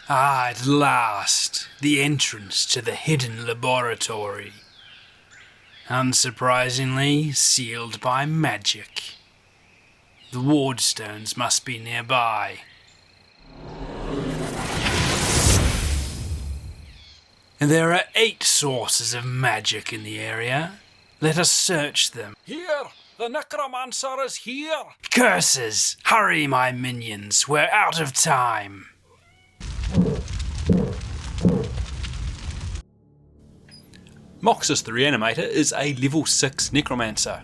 At last, the entrance to the hidden laboratory. Unsurprisingly, sealed by magic. The wardstones must be nearby. There are 8 sources of magic in the area. Let us search them. Here! The necromancer is here! Curses! Hurry, my minions, we're out of time! Moxis the Reanimator is a level 6 necromancer.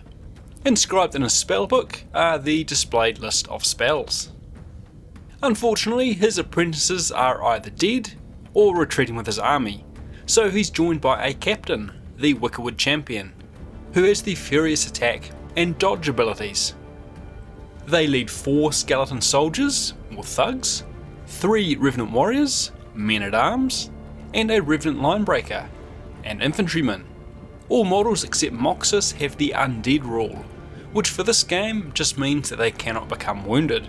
Inscribed in his spellbook are the displayed list of spells. Unfortunately, his apprentices are either dead or retreating with his army, so he's joined by a captain, the Wickerwood Champion, who has the Furious Attack and Dodge abilities. They lead 4 skeleton soldiers, or thugs, 3 revenant warriors, men-at-arms, and a revenant linebreaker, an infantryman. All models except Moxis have the Undead rule, which for this game just means that they cannot become wounded.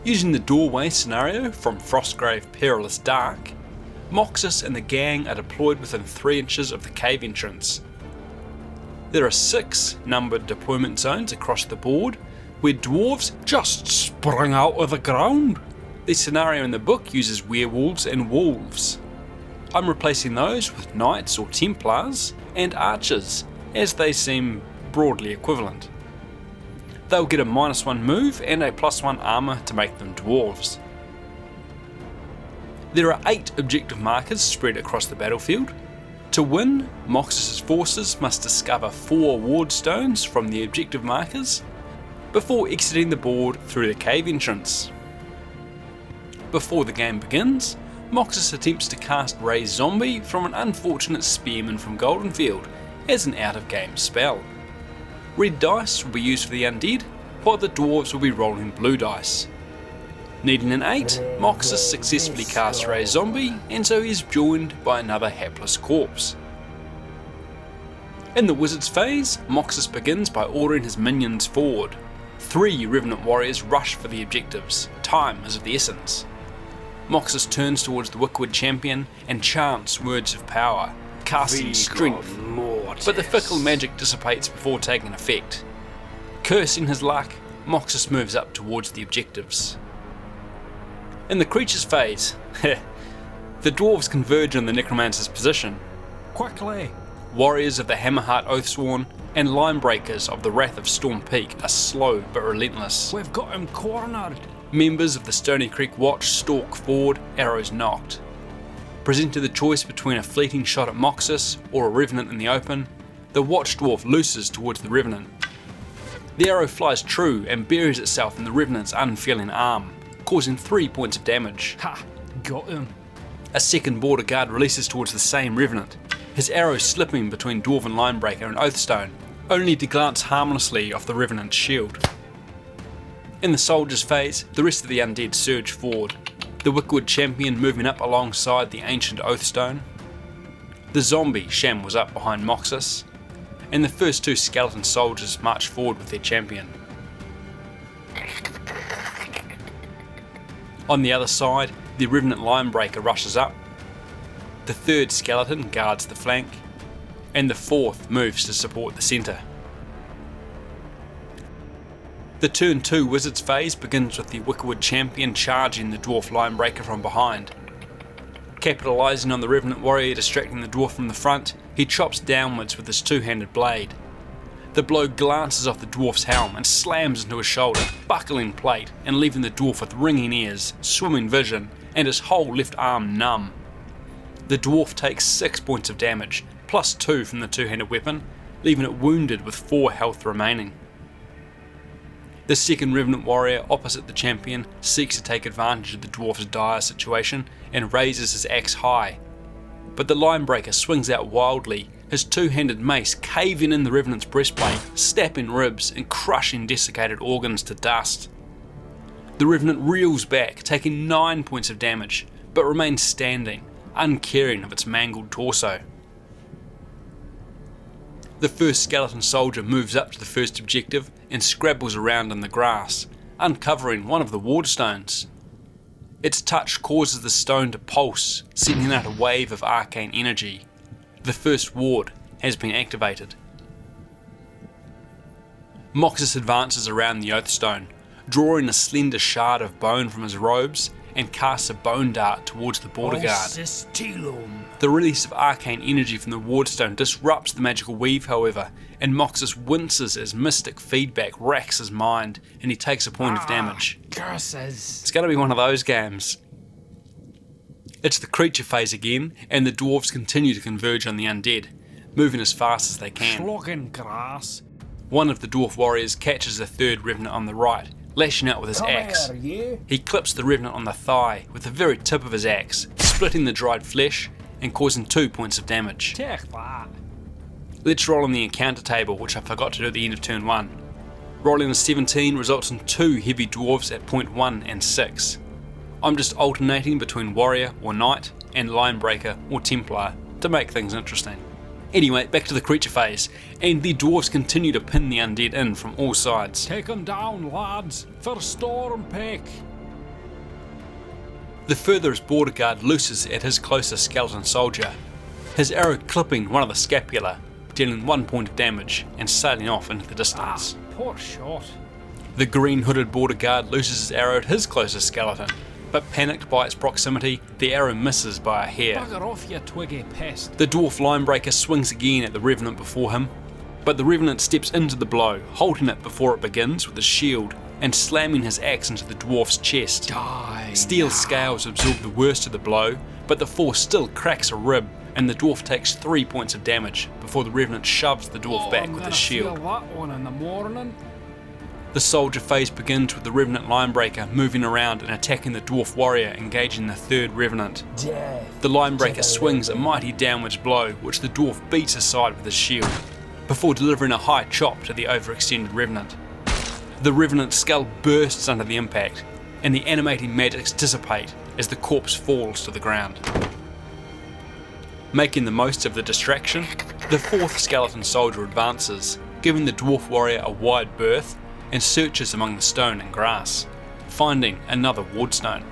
Using the doorway scenario from Frostgrave Perilous Dark, Moxis and the gang are deployed within 3 inches of the cave entrance. There are 6 numbered deployment zones across the board, where dwarves just spring out of the ground. The scenario in the book uses werewolves and wolves. I'm replacing those with knights or templars and archers, as they seem broadly equivalent. They'll get a -1 move and a +1 armour to make them dwarves. There are 8 objective markers spread across the battlefield. To win, Moxis' forces must discover 4 ward stones from the objective markers before exiting the board through the cave entrance. Before the game begins, Moxis attempts to cast Raise Zombie from an unfortunate spearman from Goldenfield as an out-of-game spell. Red dice will be used for the undead, while the dwarves will be rolling blue dice. Needing an 8, Moxis successfully casts Raise Zombie, and so he is joined by another hapless corpse. In the wizard's phase, Moxis begins by ordering his minions forward. 3 revenant warriors rush for the objectives. Time is of the essence. Moxis turns towards the Wickerwood Champion and chants words of power, casting strength, but the fickle magic dissipates before taking effect. Cursing his luck, Moxis moves up towards the objectives. In the creature's phase, the dwarves converge on the necromancer's position. Quickly! Warriors of the Hammerheart Oathsworn and linebreakers of the Wrath of Stormpeak are slow but relentless. We've got him cornered! Members of the Stoney Creek Watch stalk forward, arrows knocked. Presented the choice between a fleeting shot at Moxis or a revenant in the open, the Watch Dwarf looses towards the revenant. The arrow flies true and buries itself in the revenant's unfeeling arm, causing 3 points of damage. Ha! Got him! A second border guard releases towards the same revenant, his arrow slipping between Dwarven Linebreaker and Oathstone, only to glance harmlessly off the revenant's shield. In the soldier's phase, the rest of the undead surge forward, the Wickerwood Champion moving up alongside the ancient Oathstone. The zombie Sham was up behind Moxis, and the first 2 skeleton soldiers march forward with their champion. On the other side, the revenant Linebreaker rushes up, the 3rd skeleton guards the flank, and the 4th moves to support the centre. The turn 2 wizard's phase begins with the Wickerwood Champion charging the dwarf Linebreaker from behind. Capitalising on the revenant warrior distracting the dwarf from the front, he chops downwards with his 2-handed blade. The blow glances off the dwarf's helm and slams into his shoulder, buckling plate and leaving the dwarf with ringing ears, swimming vision, and his whole left arm numb. The dwarf takes 6 points of damage, plus 2 from the 2-handed weapon, leaving it wounded with 4 health remaining. The second revenant warrior opposite the champion seeks to take advantage of the dwarf's dire situation and raises his axe high. But the Linebreaker swings out wildly, his 2-handed mace caving in the revenant's breastplate, snapping ribs and crushing desiccated organs to dust. The revenant reels back, taking 9 points of damage, but remains standing, uncaring of its mangled torso. The first skeleton soldier moves up to the first objective and scrabbles around in the grass, uncovering one of the ward stones. Its touch causes the stone to pulse, sending out a wave of arcane energy. The first ward has been activated. Moxis advances around the Oathstone, drawing a slender shard of bone from his robes and casts a bone dart towards the bodyguard. The release of arcane energy from the wardstone disrupts the magical weave, however, and Moxis winces as mystic feedback racks his mind and he takes a point of damage. Curses. It's going to be one of those games. It's the creature phase again, and the dwarves continue to converge on the undead, moving as fast as they can. Slogging grass. One of the dwarf warriors catches a third revenant on the right, lashing out with his axe. Come here, you. He clips the revenant on the thigh with the very tip of his axe, splitting the dried flesh and causing 2 points of damage. Take that. Let's roll on the encounter table, which I forgot to do at the end of turn 1. Rolling a 17 results in 2 heavy dwarves at point 1 and 6. I'm just alternating between warrior or knight and linebreaker or templar to make things interesting. Anyway, back to the creature phase, and the dwarves continue to pin the undead in from all sides. Take 'em down, lads, for Stormpeak. The furthest bodyguard looses at his closest skeleton soldier, his arrow clipping one of the scapula, dealing 1 point of damage and sailing off into the distance. Poor shot. The green hooded bodyguard looses his arrow at his closest skeleton, but panicked by its proximity, the arrow misses by a hair. Bugger off, you twiggy pest. The dwarf linebreaker swings again at the revenant before him, but the revenant steps into the blow, holding it before it begins with his shield and slamming his axe into the dwarf's chest. Die. Steel scales absorb the worst of the blow, but the force still cracks a rib, and the dwarf takes 3 points of damage before the revenant shoves the dwarf back with his shield. Feel that one in the morning. The soldier phase begins with the revenant linebreaker moving around and attacking the dwarf warrior, engaging the third revenant. Death. The linebreaker swings a mighty downwards blow, which the dwarf beats aside with his shield, before delivering a high chop to the overextended revenant. The revenant's skull bursts under the impact, and the animating magics dissipate as the corpse falls to the ground. Making the most of the distraction, the fourth skeleton soldier advances, giving the dwarf warrior a wide berth, and searches among the stone and grass, finding another wardstone.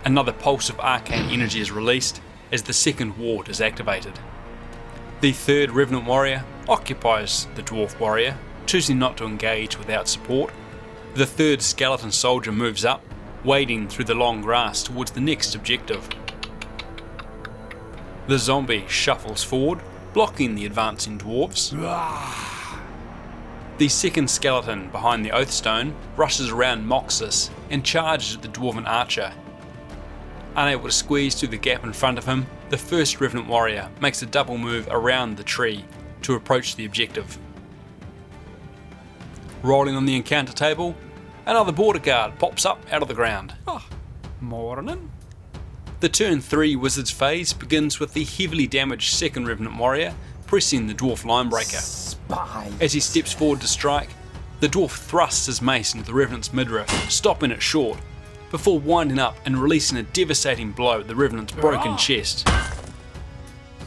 Another pulse of arcane energy is released as the second ward is activated. The third revenant warrior occupies the dwarf warrior, choosing not to engage without support. The third skeleton soldier moves up, wading through the long grass towards the next objective. The zombie shuffles forward, blocking the advancing dwarves. The second skeleton behind the Oathstone rushes around Moxis and charges at the dwarven archer. Unable to squeeze through the gap in front of him, the first revenant warrior makes a double move around the tree to approach the objective. Rolling on the encounter table, another bodyguard pops up out of the ground. Morning. The turn 3 wizard's phase begins with the heavily damaged second revenant warrior pressing the dwarf linebreaker. As he steps forward to strike, the dwarf thrusts his mace into the revenant's midriff, stopping it short, before winding up and releasing a devastating blow at the revenant's broken chest.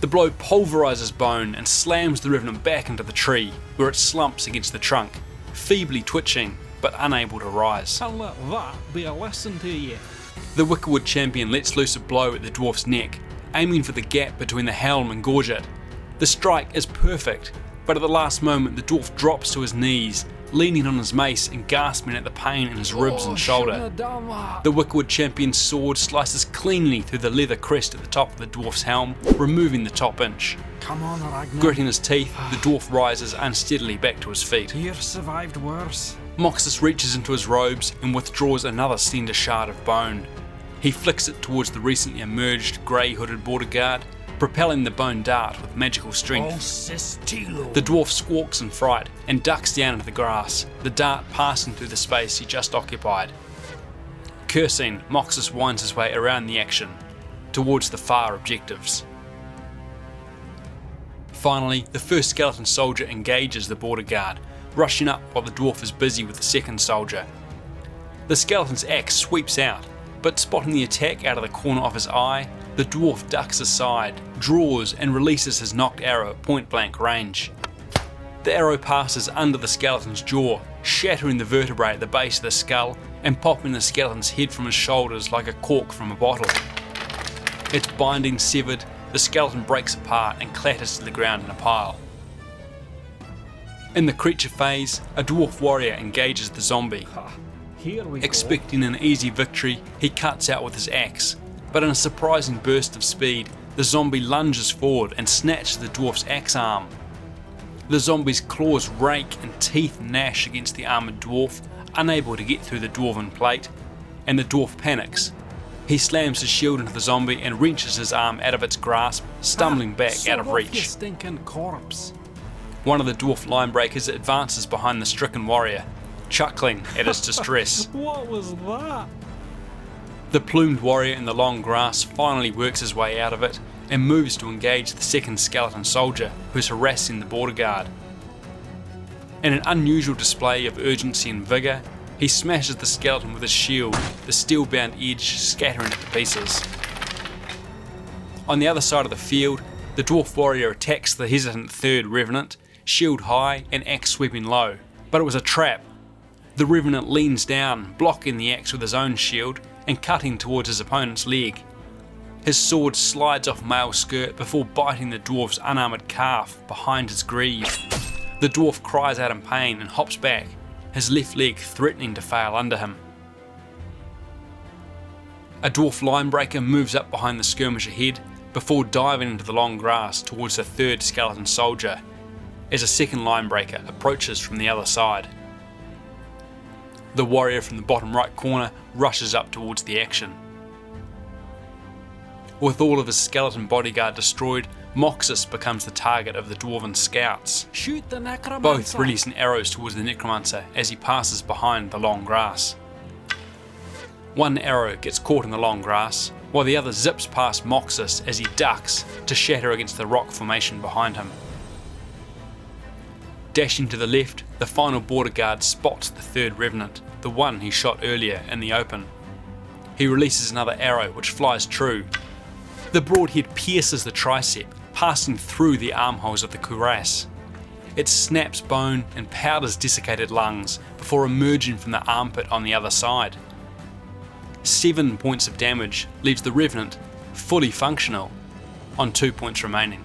The blow pulverizes bone and slams the revenant back into the tree, where it slumps against the trunk, feebly twitching but unable to rise. I'll let that be a lesson to you. The Wickerwood champion lets loose a blow at the dwarf's neck, aiming for the gap between the helm and gorget. The strike is perfect, but at the last moment the dwarf drops to his knees, leaning on his mace and gasping at the pain in his ribs and shoulder. The Wickerwood champion's sword slices cleanly through the leather crest at the top of the dwarf's helm, removing the top inch. Come on, Ragnar. Gritting his teeth, the dwarf rises unsteadily back to his feet. You've survived worse. Moxis reaches into his robes and withdraws another slender shard of bone. He flicks it towards the recently emerged grey-hooded bodyguard, propelling the bone dart with magical strength. The dwarf squawks in fright and ducks down into the grass, the dart passing through the space he just occupied. Cursing, Moxis winds his way around the action, towards the far objectives. Finally, the first skeleton soldier engages the bodyguard, rushing up while the dwarf is busy with the second soldier. The skeleton's axe sweeps out, but spotting the attack out of the corner of his eye, the dwarf ducks aside, draws and releases his knocked arrow at point blank range. The arrow passes under the skeleton's jaw, shattering the vertebrae at the base of the skull and popping the skeleton's head from his shoulders like a cork from a bottle. Its binding severed, the skeleton breaks apart and clatters to the ground in a pile. In the creature phase, a dwarf warrior engages the zombie. Here we Expecting an easy victory, he cuts out with his axe, but in a surprising burst of speed, the zombie lunges forward and snatches the dwarf's axe arm. The zombie's claws rake and teeth gnash against the armoured dwarf, unable to get through the dwarven plate, and the dwarf panics. He slams his shield into the zombie and wrenches his arm out of its grasp, stumbling back out of You reach. stinking corpse. One of the dwarf linebreakers advances behind the stricken warrior, chuckling at his distress. What was that? The plumed warrior in the long grass finally works his way out of it and moves to engage the second skeleton soldier who's harassing the border guard. In an unusual display of urgency and vigour, he smashes the skeleton with his shield, the steel-bound edge scattering it to pieces. On the other side of the field, the dwarf warrior attacks the hesitant third revenant, shield high and axe sweeping low, but it was a trap. The revenant leans down, blocking the axe with his own shield and cutting towards his opponent's leg. His sword slides off male skirt before biting the dwarf's unarmoured calf behind his greave. The dwarf cries out in pain and hops back, his left leg threatening to fail under him. A dwarf linebreaker moves up behind the skirmish ahead before diving into the long grass towards the third skeleton soldier as a second linebreaker approaches from the other side. The warrior from the bottom right corner rushes up towards the action. With all of his skeleton bodyguard destroyed, Moxis becomes the target of the dwarven scouts. Shoot the necromancer. Both releasing arrows towards the necromancer as he passes behind the long grass. One arrow gets caught in the long grass, while the other zips past Moxis as he ducks to shatter against the rock formation behind him. Dashing to the left, the final border guard spots the third revenant, the one he shot earlier in the open. He releases another arrow which flies true. The broadhead pierces the tricep, passing through the armholes of the cuirass. It snaps bone and powders desiccated lungs before emerging from the armpit on the other side. 7 points of damage leaves the revenant fully functional on 2 points remaining.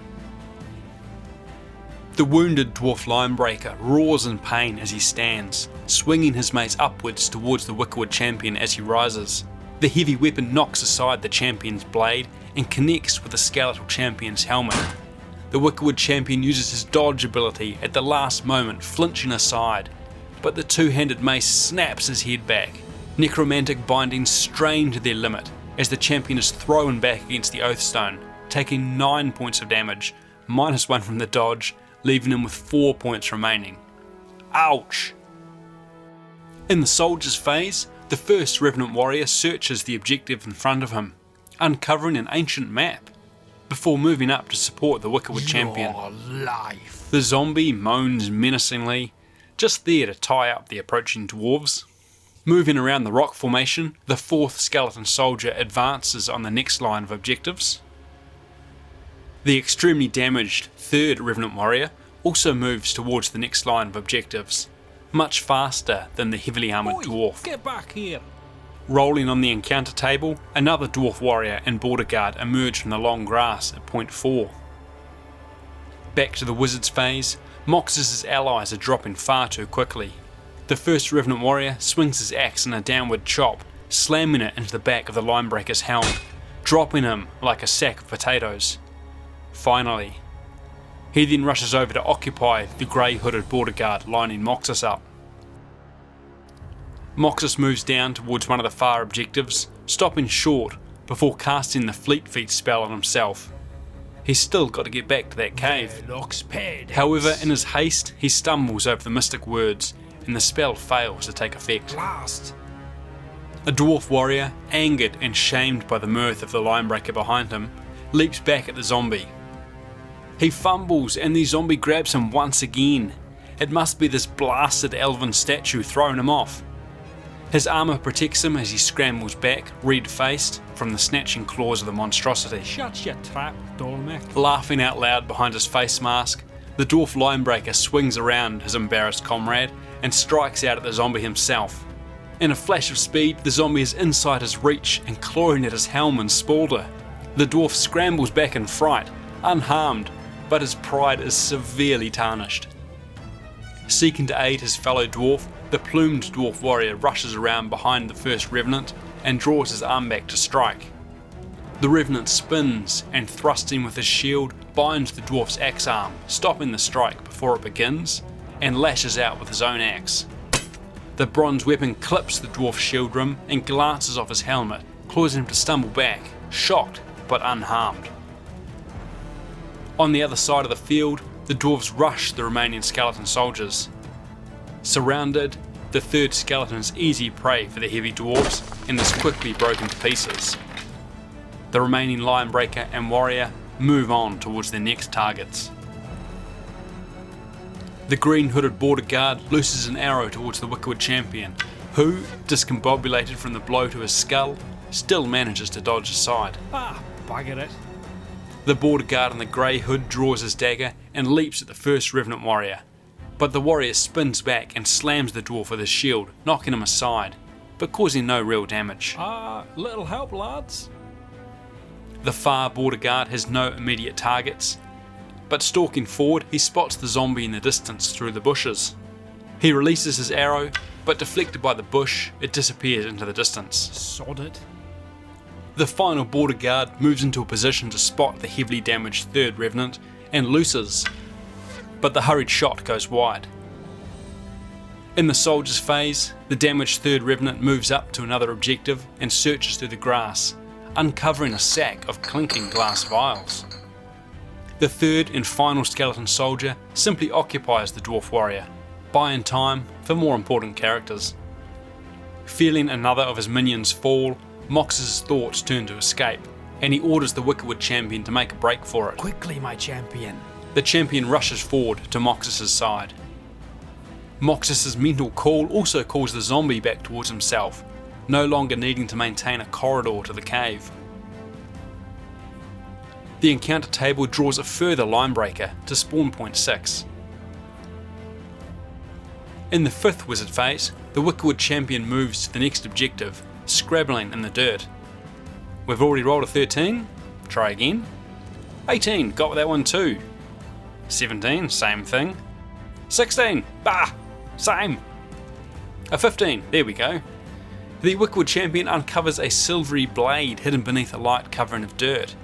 The wounded dwarf linebreaker roars in pain as he stands, swinging his mace upwards towards the Wickerwood champion as he rises. The heavy weapon knocks aside the champion's blade and connects with the skeletal champion's helmet. The Wickerwood champion uses his dodge ability at the last moment, flinching aside, but the two-handed mace snaps his head back. Necromantic bindings strain to their limit as the champion is thrown back against the Oathstone, taking 9 points of damage, -1 from the dodge, leaving him with 4 points remaining. Ouch! In the soldier's phase, the first revenant warrior searches the objective in front of him, uncovering an ancient map, before moving up to support the Wickerwood champion. Life. The zombie moans menacingly, just there to tie up the approaching dwarves. Moving around the rock formation, the fourth skeleton soldier advances on the next line of objectives. The extremely damaged third revenant warrior also moves towards the next line of objectives, much faster than the heavily armoured dwarf. Get back here. Rolling on the encounter table, another dwarf warrior and border guard emerge from the long grass at point 4. Back to the wizard's phase, Moxis' allies are dropping far too quickly. The first revenant warrior swings his axe in a downward chop, slamming it into the back of the linebreaker's helm, dropping him like a sack of potatoes. Finally, he then rushes over to occupy the grey hooded border guard lining Moxis up. Moxis moves down towards one of the far objectives, stopping short before casting the Fleet Feet spell on himself. He's still got to get back to that cave. However, in his haste, he stumbles over the mystic words and the spell fails to take effect. Blast. A dwarf warrior, angered and shamed by the mirth of the linebreaker behind him, leaps back at the zombie. He fumbles and the zombie grabs him once again. It must be this blasted elven statue throwing him off. His armour protects him as he scrambles back, red-faced, from the snatching claws of the monstrosity. Shut your trap, Dolmec. Laughing out loud behind his face mask, The dwarf linebreaker swings around his embarrassed comrade and strikes out at the zombie himself. In a flash of speed, the zombie is inside his reach and clawing at his helm and spaulding. The dwarf scrambles back in fright, unharmed, but his pride is severely tarnished. Seeking to aid his fellow dwarf, the plumed dwarf warrior rushes around behind the first revenant and draws his arm back to strike. The revenant spins and, thrusting with his shield, binds the dwarf's axe arm, stopping the strike before it begins, and lashes out with his own axe. The bronze weapon clips the dwarf's shield rim and glances off his helmet, causing him to stumble back, shocked but unharmed. On the other side of the field, the dwarves rush the remaining skeleton soldiers. Surrounded, the third skeleton is easy prey for the heavy dwarves and is quickly broken to pieces. The remaining linebreaker and warrior move on towards their next targets. The green-hooded border guard looses an arrow towards the Wickerwood champion, who, discombobulated from the blow to his skull, still manages to dodge aside. Ah, bugger it. The border guard in the grey hood draws his dagger and leaps at the first revenant warrior, but the warrior spins back and slams the dwarf with his shield, knocking him aside, but causing no real damage. Little help, lads. The far border guard has no immediate targets, but stalking forward, he spots the zombie in the distance through the bushes. He releases his arrow, but deflected by the bush, it disappears into the distance. Sod it. The final border guard moves into a position to spot the heavily damaged third revenant and looses, but the hurried shot goes wide. In the soldiers phase, the damaged third revenant moves up to another objective and searches through the grass, uncovering a sack of clinking glass vials. The third and final skeleton soldier simply occupies the dwarf warrior, buying time for more important characters. Feeling another of his minions fall, Moxis' thoughts turn to escape, and he orders the Wickerwood champion to make a break for it. Quickly, my champion. The champion rushes forward to Moxis' side. Moxis' mental call also calls the zombie back towards himself, no longer needing to maintain a corridor to the cave. The encounter table draws a further linebreaker to spawn point 6. In the fifth wizard phase, the Wickerwood champion moves to the next objective, scrabbling in the dirt. We've already rolled a 13, try again. 18, got that one too. 17, same thing. 16, bah, same. A 15, there we go. The Wickerwood champion uncovers a silvery blade hidden beneath a light covering of dirt.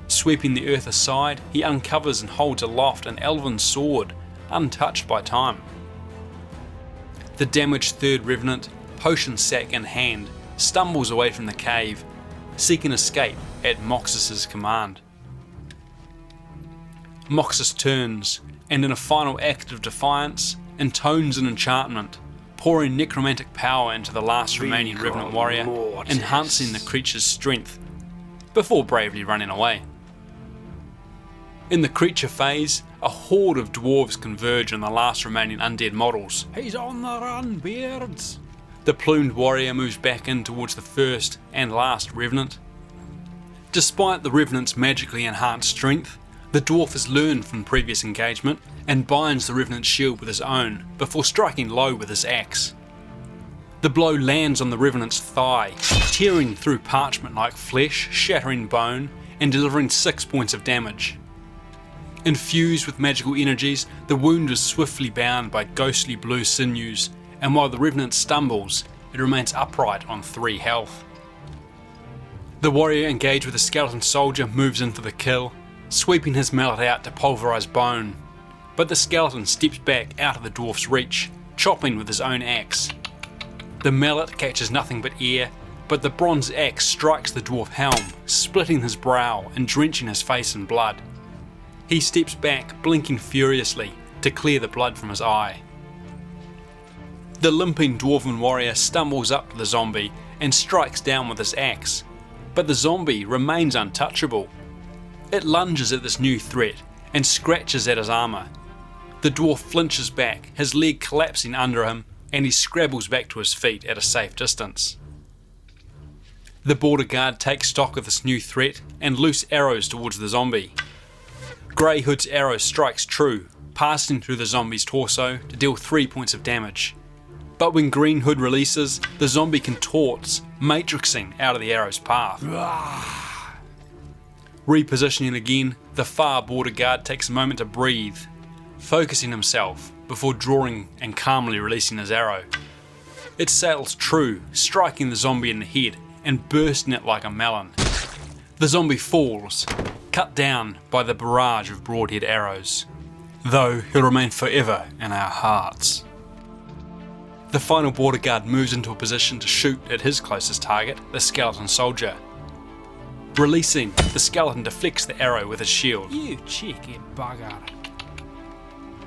Sweeping the earth aside, he uncovers and holds aloft an elven sword, untouched by time. The damaged third revenant, potion sack in hand, stumbles away from the cave, seeking escape at Moxis' command. Moxis turns, and in a final act of defiance, intones an enchantment, pouring necromantic power into the last remaining revenant warrior, enhancing the creature's strength, before bravely running away. In the creature phase, a horde of dwarves converge on the last remaining undead models. He's on the run, beards. The plumed warrior moves back in towards the first and last revenant. Despite the revenant's magically enhanced strength, the dwarf has learned from previous engagement and binds the revenant's shield with his own before striking low with his axe. The blow lands on the revenant's thigh, tearing through parchment-like flesh, shattering bone, and delivering 6 points of damage. Infused with magical energies, the wound is swiftly bound by ghostly blue sinews, and while the revenant stumbles, it remains upright on 3 health. The warrior engaged with a skeleton soldier moves in for the kill, sweeping his mallet out to pulverise bone, but the skeleton steps back out of the dwarf's reach, chopping with his own axe. The mallet catches nothing but air, but the bronze axe strikes the dwarf helm, splitting his brow and drenching his face in blood. He steps back, blinking furiously, to clear the blood from his eye. The limping dwarven warrior stumbles up to the zombie and strikes down with his axe, but the zombie remains untouchable. It lunges at this new threat and scratches at his armour. The dwarf flinches back, his leg collapsing under him, and he scrabbles back to his feet at a safe distance. The border guard takes stock of this new threat and loose arrows towards the zombie. Greyhood's arrow strikes true, passing through the zombie's torso to deal 3 points of damage. But when Green Hood releases, the zombie contorts, matrixing out of the arrow's path. Repositioning again, the far border guard takes a moment to breathe, focusing himself before drawing and calmly releasing his arrow. It sails true, striking the zombie in the head and bursting it like a melon. The zombie falls, cut down by the barrage of broadhead arrows, though he'll remain forever in our hearts. The final border guard moves into a position to shoot at his closest target, the skeleton soldier. Releasing, the skeleton deflects the arrow with his shield. You cheeky bugger.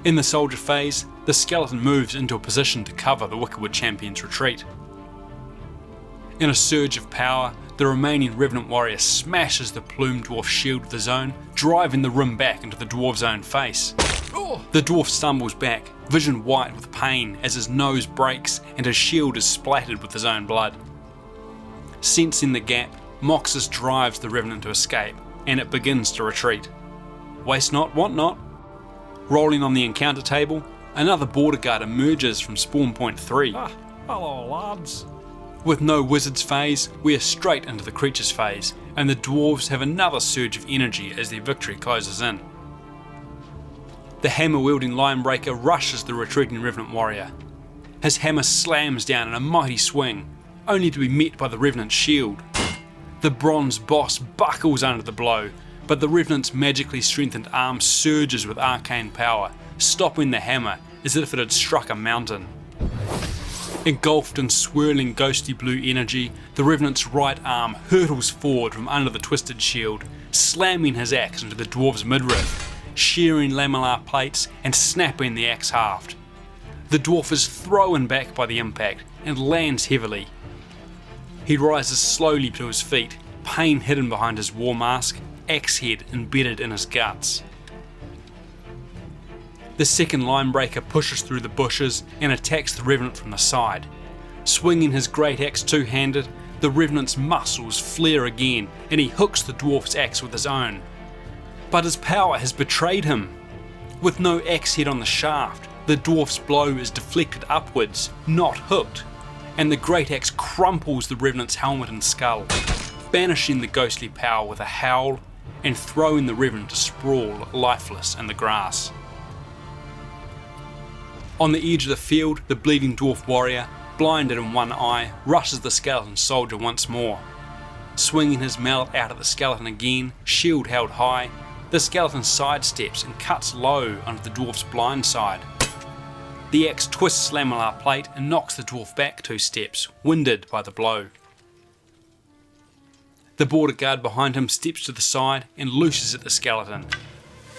In the soldier phase, the skeleton moves into a position to cover the Wickerwood champion's retreat. In a surge of power, the remaining revenant warrior smashes the plumed dwarf shield with his own, driving the rim back into the dwarf's own face. The dwarf stumbles back, vision white with pain as his nose breaks and his shield is splattered with his own blood. Sensing the gap, Moxis drives the revenant to escape, and it begins to retreat. Waste not, want not. Rolling on the encounter table, another border guard emerges from spawn point 3. Hello, lads. With no wizard's phase, we are straight into the creature's phase, and the dwarves have another surge of energy as their victory closes in. The hammer-wielding Linebreaker rushes the retreating revenant warrior. His hammer slams down in a mighty swing, only to be met by the revenant's shield. The bronze boss buckles under the blow, but the revenant's magically strengthened arm surges with arcane power, stopping the hammer as if it had struck a mountain. Engulfed in swirling ghostly blue energy, the revenant's right arm hurtles forward from under the twisted shield, slamming his axe into the dwarf's midriff, shearing lamellar plates and snapping the axe haft. The dwarf is thrown back by the impact and lands heavily. He rises slowly to his feet, pain hidden behind his war mask, axe head embedded in his guts. The second Linebreaker pushes through the bushes and attacks the revenant from the side. Swinging his great axe two-handed, the revenant's muscles flare again and he hooks the dwarf's axe with his own. But his power has betrayed him. With no axe head on the shaft, the dwarf's blow is deflected upwards, not hooked, and the great axe crumples the revenant's helmet and skull, banishing the ghostly power with a howl and throwing the revenant to sprawl lifeless in the grass. On the edge of the field, the bleeding dwarf warrior, blinded in one eye, rushes the skeleton soldier once more. Swinging his mallet out at the skeleton again, shield held high, the skeleton sidesteps and cuts low under the dwarf's blind side. The axe twists lamellar plate and knocks the dwarf back 2 steps, winded by the blow. The border guard behind him steps to the side and looses at the skeleton.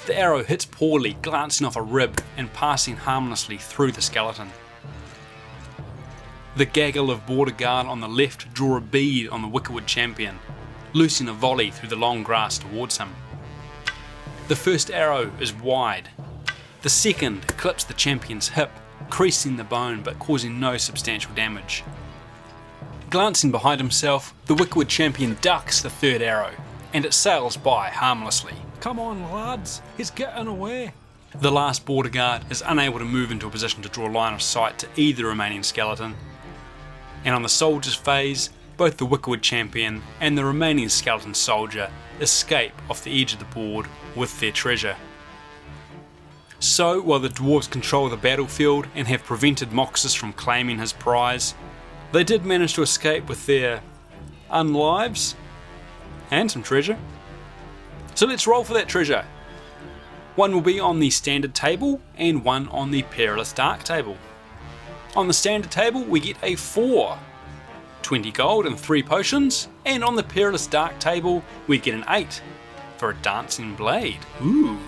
The arrow hits poorly, glancing off a rib and passing harmlessly through the skeleton. The gaggle of border guard on the left draw a bead on the Wickerwood champion, loosing a volley through the long grass towards him. The first arrow is wide. The second clips the champion's hip, creasing the bone but causing no substantial damage. Glancing behind himself, the Wickerwood champion ducks the third arrow, and it sails by harmlessly. Come on, lads. He's getting away. The last border guard is unable to move into a position to draw line of sight to either remaining skeleton. And on the soldier's phase, both the Wickerwood champion and the remaining skeleton soldier escape off the edge of the board with their treasure. So, while the dwarves control the battlefield and have prevented Moxis from claiming his prize, they did manage to escape with their unlives and some treasure. So let's roll for that treasure. One will be on the standard table and one on the perilous dark table. On the standard table we get a 4, 20 gold and 3 potions, and on the perilous dark table we get an 8 for a dancing blade. Ooh.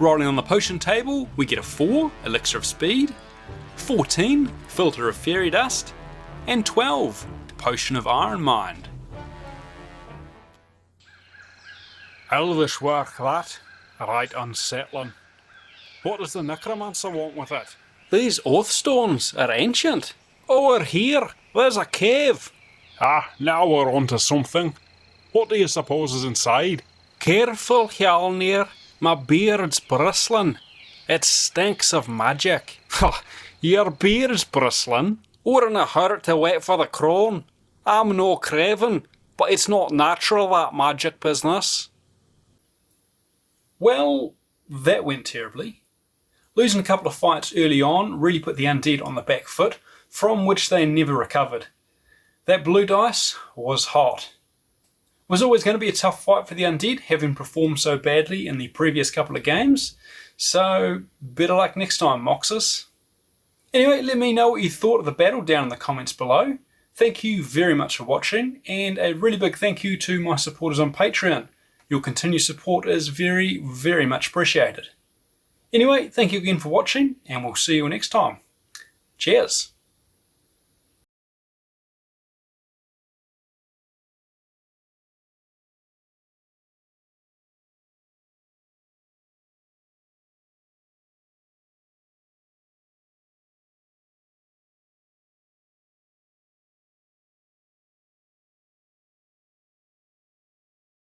Rolling on the potion table we get a 4, elixir of speed, 14, filter of fairy dust, and 12, potion of iron mind. Elvish work, that. Right unsettling. What does the necromancer want with it? These oath stones are ancient. Over here, there's a cave. Ah, now we're onto something. What do you suppose is inside? Careful, Hjalnir. My beard's bristling. It stinks of magic. Your beard's bristling. We're in a hurry to wait for the crown. I'm no craven, but it's not natural, that magic business. Well, that went terribly. Losing a couple of fights early on really put the undead on the back foot, from which they never recovered. That blue dice was hot. It was always going to be a tough fight for the undead, having performed so badly in the previous couple of games, so better luck next time, Moxis. Anyway, let me know what you thought of the battle down in the comments below. Thank you very much for watching, and a really big thank you to my supporters on Patreon. Your continued support is very, very much appreciated. Anyway, thank you again for watching, and we'll see you next time. Cheers!